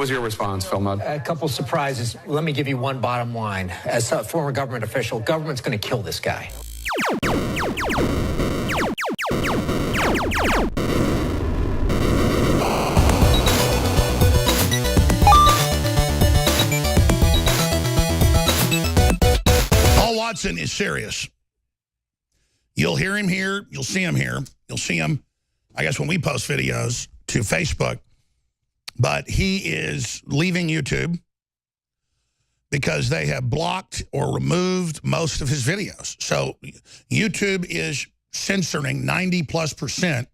was your response, Phil Mudd? A couple surprises. Let me give you one bottom line. As a former government official, government's going to kill this guy. Paul Watson is serious. You'll hear him here. You'll see him here. You'll see him, I guess, when we post videos to Facebook. But he is leaving YouTube because they have blocked or removed most of his videos. So YouTube is censoring 90+%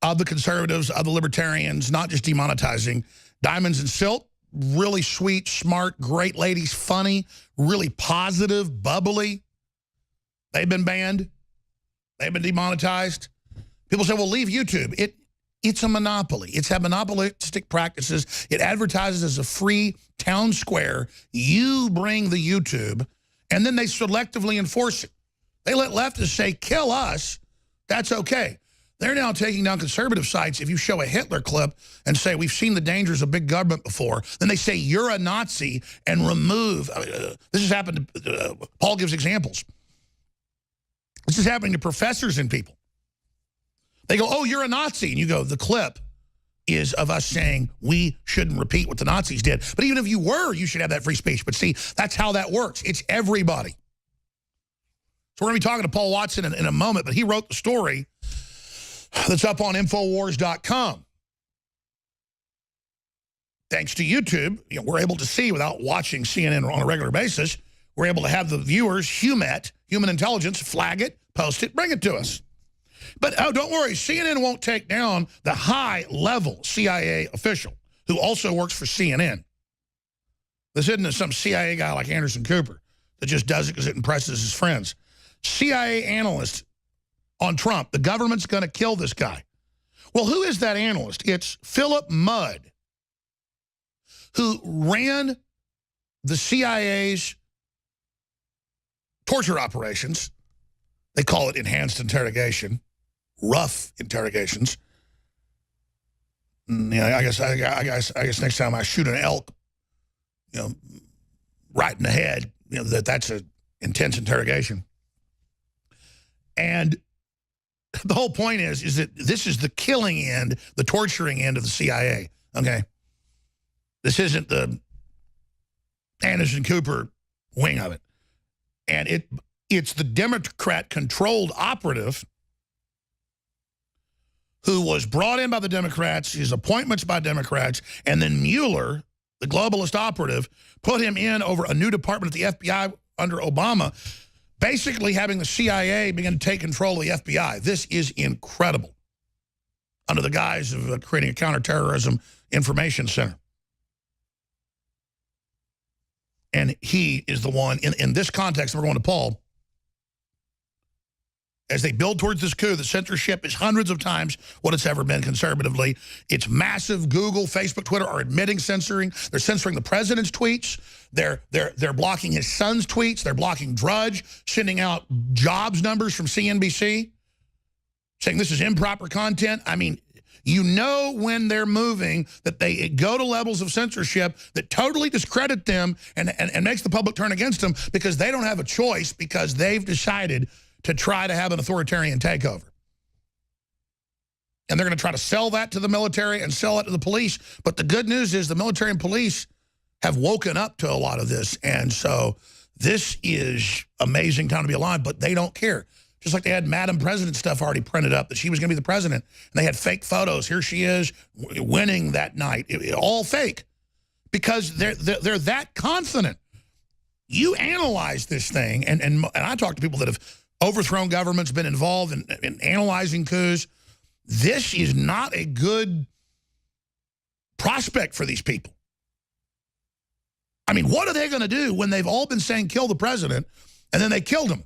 of the conservatives, of the libertarians, not just demonetizing. Diamonds and Silk, really sweet, smart, great ladies, funny, really positive, bubbly. They've been banned. They've been demonetized. People say, well, leave YouTube. It's a monopoly. It's had monopolistic practices. It advertises as a free town square. You bring the YouTube, and then they selectively enforce it. They let leftists say, kill us. That's okay. They're now taking down conservative sites. If you show a Hitler clip and say, we've seen the dangers of big government before, then they say, you're a Nazi, and remove. This has happened to, Paul gives examples. This is happening to professors and people. They go, oh, you're a Nazi. And you go, the clip is of us saying we shouldn't repeat what the Nazis did. But even if you were, you should have that free speech. But see, that's how that works. It's everybody. So we're going to be talking to Paul Watson in a moment, but he wrote the story that's up on Infowars.com. Thanks to YouTube, we're able to see without watching CNN on a regular basis. We're able to have the viewers, HUMET, human intelligence, flag it, post it, bring it to us. But oh, don't worry, CNN won't take down the high-level CIA official who also works for CNN. This isn't some CIA guy like Anderson Cooper that just does it because it impresses his friends. CIA analyst on Trump, the government's going to kill this guy. Well, who is that analyst? It's Philip Mudd, who ran the CIA's torture operations. They call it enhanced interrogation, rough interrogations. Yeah, I guess next time I shoot an elk, right in the head, that's an intense interrogation. And the whole point is that this is the killing end, the torturing end of the CIA. Okay, this isn't the Anderson Cooper wing of it, and it's the Democrat-controlled operative who was brought in by the Democrats, his appointments by Democrats, and then Mueller, the globalist operative, put him in over a new department at the FBI under Obama, basically having the CIA begin to take control of the FBI. This is incredible. Under the guise of creating a counterterrorism information center. And he is the one, in this context, we're going to Paul, as they build towards this coup, the censorship is hundreds of times what it's ever been conservatively. It's massive. Google, Facebook, Twitter are admitting censoring. They're censoring the president's tweets. They're blocking his son's tweets. They're blocking Drudge, sending out jobs numbers from CNBC, saying this is improper content. I mean, you know when they're moving that they go to levels of censorship that totally discredit them and makes the public turn against them because they don't have a choice because they've decided to try to have an authoritarian takeover. And they're going to try to sell that to the military and sell it to the police. But the good news is the military and police have woken up to a lot of this. And so this is amazing time to be alive, but they don't care. Just like they had Madam President stuff already printed up that she was going to be the president. And they had fake photos. Here she is winning that night. All fake. Because they're that confident. You analyze this thing, and I talk to people that have overthrown governments, been involved in analyzing coups. This is not a good prospect for these people. I mean, what are they going to do when they've all been saying kill the president, and then they killed him?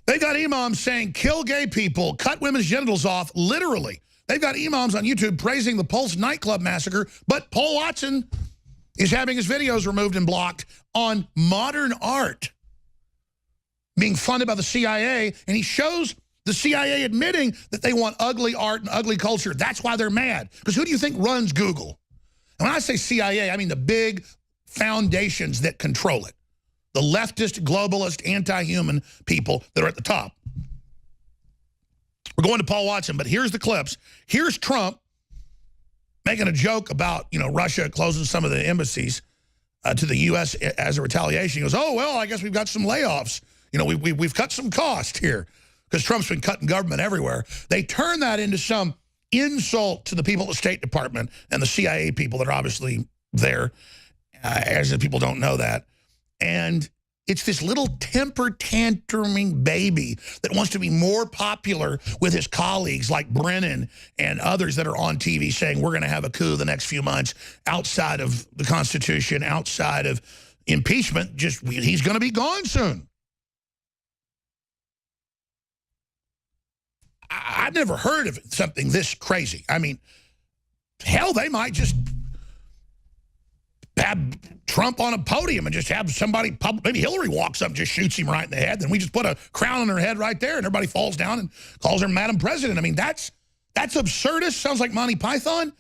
They've got imams saying kill gay people, cut women's genitals off, literally. They've got imams on YouTube praising the Pulse nightclub massacre, but Paul Watson is having his videos removed and blocked on modern art being funded by the CIA, and he shows The CIA admitting that they want ugly art and ugly culture. That's why they're mad. Because who do you think runs Google? And when I say CIA, I mean the big foundations that control it. The leftist, globalist, anti-human people that are at the top. We're going to Paul Watson, but here's the clips. Here's Trump making a joke about, Russia closing some of the embassies to the U.S. as a retaliation. He goes, oh, well, I guess we've got some layoffs. We've cut some cost here because Trump's been cutting government everywhere. They turn that into some insult to the people at the State Department and the CIA people that are obviously there, as if people don't know that. And it's this little temper tantruming baby that wants to be more popular with his colleagues like Brennan and others that are on TV saying we're going to have a coup the next few months outside of the Constitution, outside of impeachment. He's going to be gone soon. I've never heard of something this crazy. I mean, hell, they might just have Trump on a podium and just have somebody, maybe Hillary walks up and just shoots him right in the head. Then we just put a crown on her head right there and everybody falls down and calls her Madam President. I mean, that's absurdist. Sounds like Monty Python.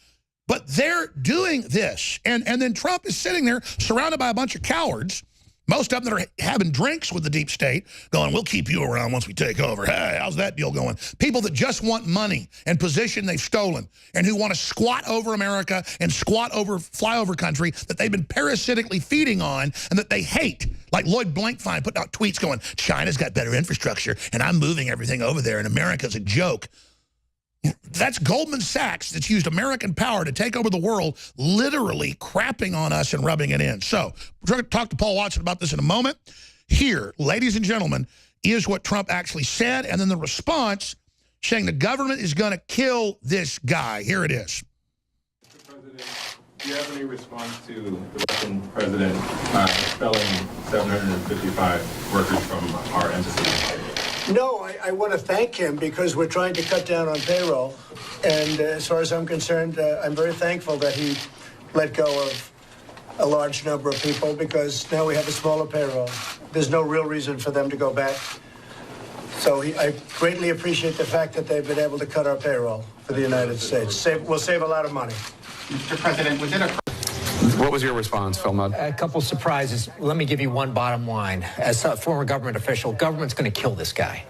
But they're doing this. And then Trump is sitting there surrounded by a bunch of cowards, most of them that are having drinks with the deep state, going, we'll keep you around once we take over. Hey, how's that deal going? People that just want money and position they've stolen and who want to squat over America and squat over flyover country that they've been parasitically feeding on and that they hate. Like Lloyd Blankfein putting out tweets going, China's got better infrastructure and I'm moving everything over there and America's a joke. That's Goldman Sachs that's used American power to take over the world, literally crapping on us and rubbing it in. So we're going to talk to Paul Watson about this in a moment. Here, ladies and gentlemen, is what Trump actually said, and then the response saying the government is going to kill this guy. Here it is. Mr. President, do you have any response to the Russian president expelling 755 workers from our embassy? No, I want to thank him because we're trying to cut down on payroll. And as far as I'm concerned, I'm very thankful that he let go of a large number of people because now we have a smaller payroll. There's no real reason for them to go back. So I greatly appreciate the fact that they've been able to cut our payroll for the United States. We'll save a lot of money. Mr. President, What was your response, Phil Mudd? A couple surprises. Let me give you one bottom line. As a former government official, government's going to kill this guy.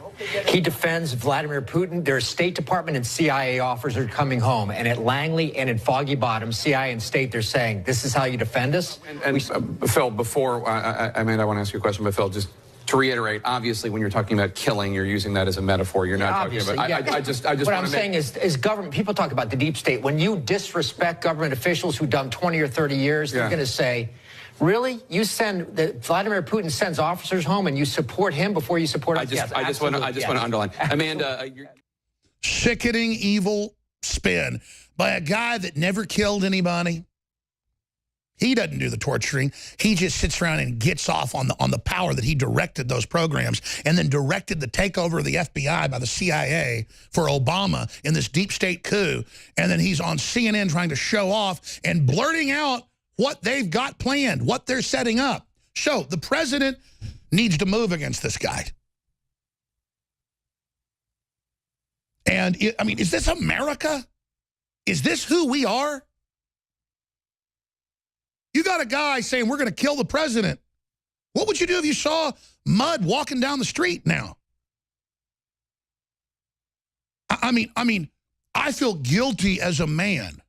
He defends Vladimir Putin. Their State Department and CIA officers are coming home. And at Langley and in Foggy Bottom, CIA and State, they're saying, this is how you defend us? And Phil, before, I want to ask you a question, but Phil, just to reiterate, obviously, when you're talking about killing, you're using that as a metaphor. You're not talking about. I just what I'm saying is government. People talk about the deep state. When you disrespect government officials who've done 20 or 30 years, they're going to say, "Really? You Vladimir Putin sends officers home, and you support him before you support us?" I just want to underline, Amanda. Sickening, evil spin by a guy that never killed anybody. He doesn't do the torturing. He just sits around and gets off on the power that he directed those programs and then directed the takeover of the FBI by the CIA for Obama in this deep state coup. And then he's on CNN trying to show off and blurting out what they've got planned, what they're setting up. So the president needs to move against this guy. And, is this America? Is this who we are? You got a guy saying we're going to kill the president. What would you do if you saw Mudd walking down the street now? I feel guilty as a man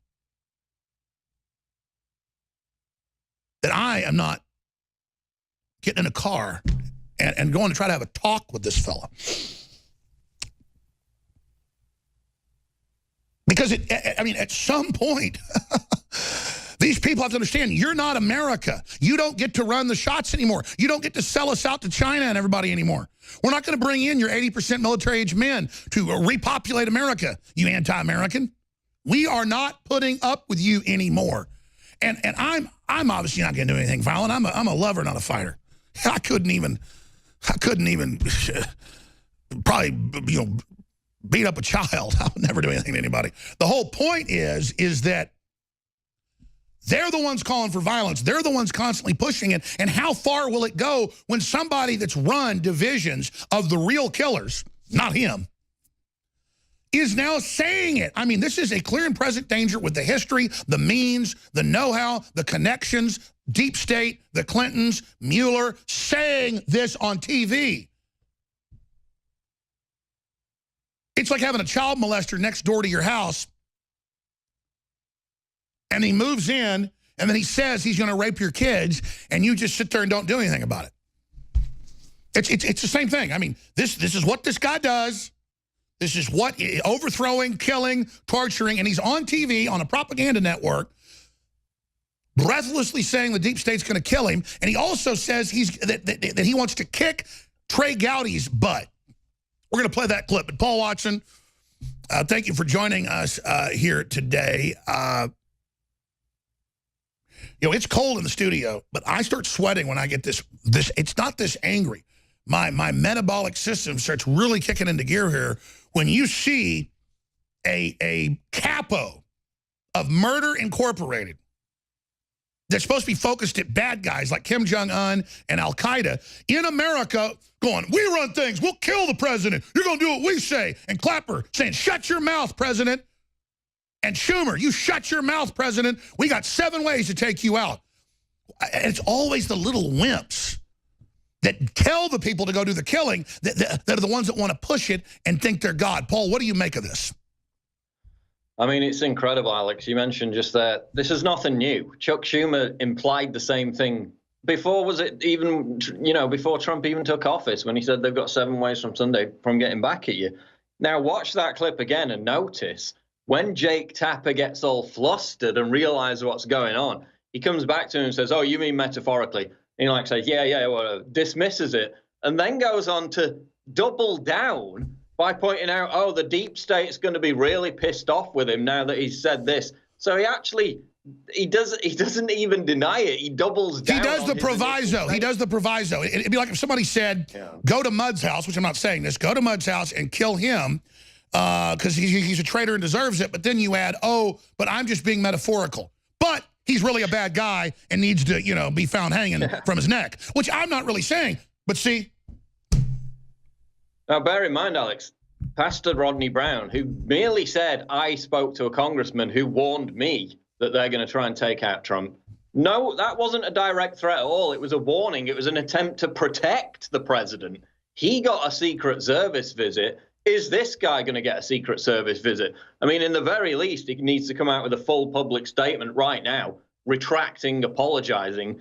that I am not getting in a car and going to try to have a talk with this fella. Because, at some point... These people have to understand, you're not America. You don't get to run the shots anymore. You don't get to sell us out to China and everybody anymore. We're not going to bring in your 80% military-age men to repopulate America, you anti-American. We are not putting up with you anymore. And I'm obviously not going to do anything violent. I'm a lover, not a fighter. I couldn't even probably, beat up a child. I would never do anything to anybody. The whole point is that they're the ones calling for violence. They're the ones constantly pushing it. And how far will it go when somebody that's run divisions of the real killers, not him, is now saying it. I mean, this is a clear and present danger with the history, the means, the know-how, the connections, deep state, the Clintons, Mueller, saying this on TV. It's like having a child molester next door to your house, and he moves in, and then he says he's going to rape your kids, and you just sit there and don't do anything about it. It's the same thing. I mean, this is what this guy does. This is what, overthrowing, killing, torturing, and he's on TV on a propaganda network, breathlessly saying the deep state's going to kill him, and he also says that he wants to kick Trey Gowdy's butt. We're going to play that clip. But Paul Watson, thank you for joining us here today. You know, it's cold in the studio, but I start sweating when I get this. It's not this angry. My metabolic system starts really kicking into gear here when you see a capo of Murder Incorporated that's supposed to be focused at bad guys like Kim Jong-un and Al-Qaeda in America going, we run things, we'll kill the president, you're going to do what we say. And Clapper saying, shut your mouth, president. And Schumer, you shut your mouth, president. We got 7 ways to take you out. And it's always the little wimps that tell the people to go do the killing that are the ones that want to push it and think they're God. Paul, what do you make of this? I mean, it's incredible, Alex. You mentioned just that this is nothing new. Chuck Schumer implied the same thing before, was it even, before Trump even took office, when he said they've got 7 ways from getting back at you. Now, watch that clip again and notice when Jake Tapper gets all flustered and realizes what's going on, he comes back to him and says, oh, you mean metaphorically? And he says, yeah, well, dismisses it, and then goes on to double down by pointing out, oh, the deep state's going to be really pissed off with him now that he's said this. So he doesn't even deny it. He doubles down. He does the proviso. He does the proviso. It'd be like if somebody said, go to Mudd's house, which I'm not saying this, go to Mudd's house and kill him because he's a traitor and deserves it. But then you add, oh, but I'm just being metaphorical. But he's really a bad guy and needs to, be found hanging from his neck, which I'm not really saying. But see. Now, bear in mind, Alex, Pastor Rodney Brown, who merely said, I spoke to a congressman who warned me that they're going to try and take out Trump. No, that wasn't a direct threat at all. It was a warning. It was an attempt to protect the president. He got a Secret Service visit. Is this guy going to get a Secret Service visit? I mean, in the very least, he needs to come out with a full public statement right now, retracting, apologizing,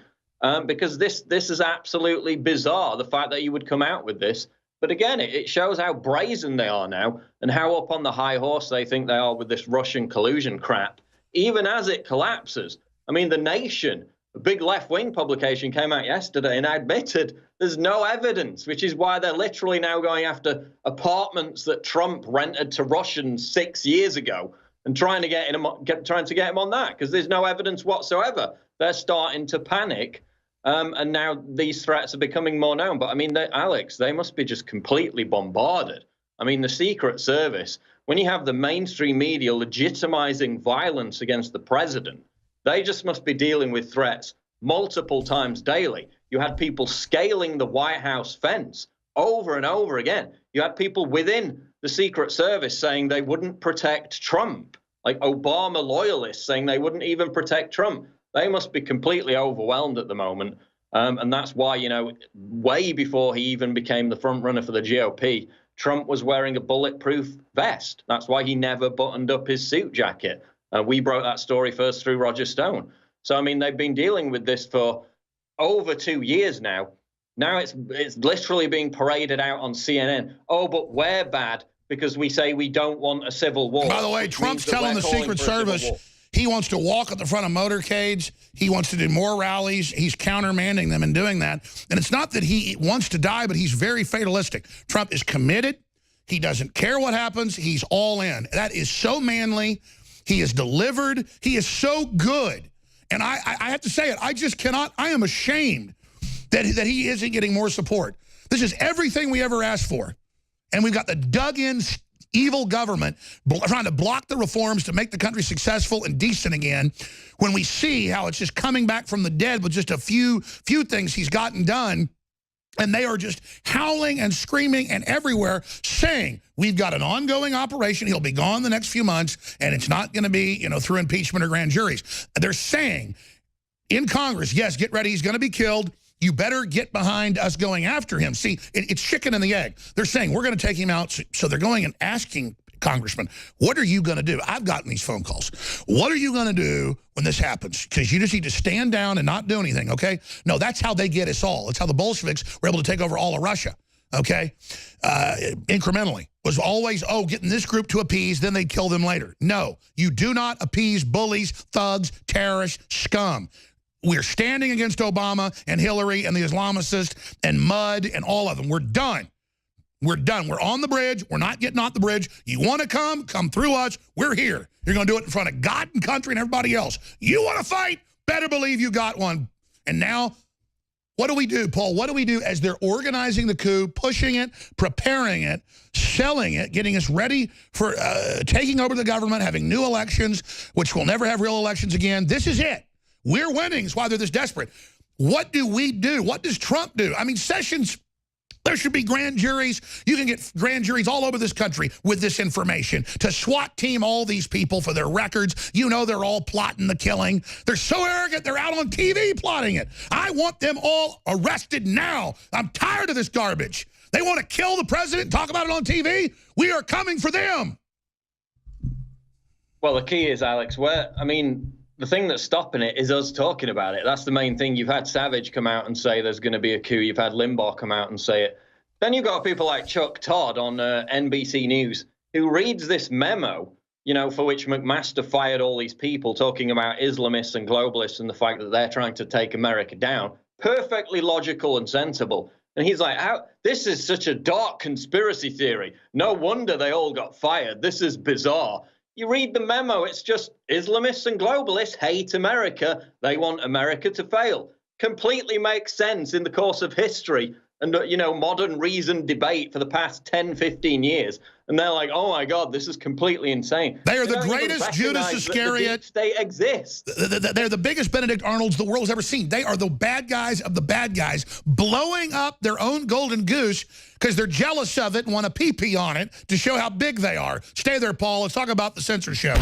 because this is absolutely bizarre, the fact that he would come out with this. But again, it shows how brazen they are now and how up on the high horse they think they are with this Russian collusion crap, even as it collapses. I mean, The Nation, a big left-wing publication, came out yesterday and admitted there's no evidence, which is why they're literally now going after apartments that Trump rented to Russians 6 years ago and trying to get him on that because there's no evidence whatsoever. They're starting to panic. And now these threats are becoming more known. But I mean, Alex, they must be just completely bombarded. I mean, the Secret Service, when you have the mainstream media legitimizing violence against the president, they just must be dealing with threats multiple times daily. You had people scaling the White House fence over and over again. You had people within the Secret Service saying they wouldn't protect Trump, like Obama loyalists saying they wouldn't even protect Trump. They must be completely overwhelmed at the moment. And that's why, way before he even became the front runner for the GOP, Trump was wearing a bulletproof vest. That's why he never buttoned up his suit jacket. We broke that story first through Roger Stone. So, I mean, they've been dealing with this for over 2 years now. Now it's literally being paraded out on CNN. Oh, but we're bad because we say we don't want a civil war. By the way, Trump's telling the Secret Service he wants to walk at the front of motorcades. He wants to do more rallies. He's countermanding them in doing that. And it's not that he wants to die, but he's very fatalistic. Trump is committed. He doesn't care what happens. He's all in. That is so manly. He is delivered. He is so good. And I have to say it. I just cannot. I am ashamed that he isn't getting more support. This is everything we ever asked for. And we've got the dug-in evil government trying to block the reforms to make the country successful and decent again when we see how it's just coming back from the dead with just a few things he's gotten done. And they are just howling and screaming and everywhere saying, we've got an ongoing operation. He'll be gone the next few months, and it's not going to be, you know, through impeachment or grand juries. They're saying in Congress, yes, get ready. He's going to be killed. You better get behind us going after him. See, it's chicken and the egg. They're saying we're going to take him out. So they're going and asking Congressman, what are you going to do? I've gotten these phone calls. What are you going to do when this happens? Because you just need to stand down and not do anything, okay? No, that's how they get us all. It's how the Bolsheviks were able to take over all of Russia, okay? Incrementally. Was always, oh, getting this group to appease, then they'd kill them later. No, you do not appease bullies, thugs, terrorists, scum. We're standing against Obama and Hillary and the Islamicists and MUD and all of them. We're done. We're done. We're on the bridge. We're not getting off the bridge. You want to come through us. We're here. You're going to do it in front of God and country and everybody else. You want to fight? Better believe you got one. And now, what do we do, Paul? What do we do as they're organizing the coup, pushing it, preparing it, selling it, getting us ready for taking over the government, having new elections, which we'll never have real elections again? This is it. We're winning. That's why they're this desperate. What do we do? What does Trump do? I mean, Sessions... There should be grand juries. You can get grand juries all over this country with this information to SWAT team all these people for their records. You know they're all plotting the killing. They're so arrogant, they're out on TV plotting it. I want them all arrested now. I'm tired of this garbage. They want to kill the president and talk about it on TV? We are coming for them. Well, the key is, Alex, the thing that's stopping it is us talking about it. That's the main thing. You've had Savage come out and say there's going to be a coup. You've had Limbaugh come out and say it. Then you've got people like Chuck Todd on NBC News who reads this memo, you know, for which McMaster fired all these people talking about Islamists and globalists and the fact that they're trying to take America down. Perfectly logical and sensible. And he's like, this is such a dark conspiracy theory. No wonder they all got fired. This is bizarre. You read the memo, it's just Islamists and globalists hate America. They want America to fail. Completely makes sense in the course of history and, you know, modern reasoned debate for the past 10, 15 years. And they're like, oh, my God, this is completely insane. They are the greatest Judas Iscariot. The state exists. They're the biggest Benedict Arnolds the world's ever seen. They are the bad guys of the bad guys, blowing up their own golden goose because they're jealous of it and want to pee-pee on it to show how big they are. Stay there, Paul. Let's talk about the censorship.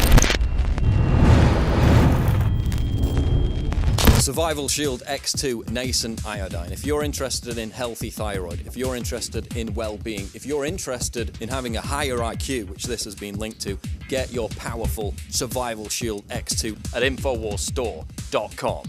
Survival Shield X2 Nascent Iodine. If you're interested in healthy thyroid, if you're interested in well-being, if you're interested in having a higher IQ, which this has been linked to, get your powerful Survival Shield X2 at InfoWarsStore.com.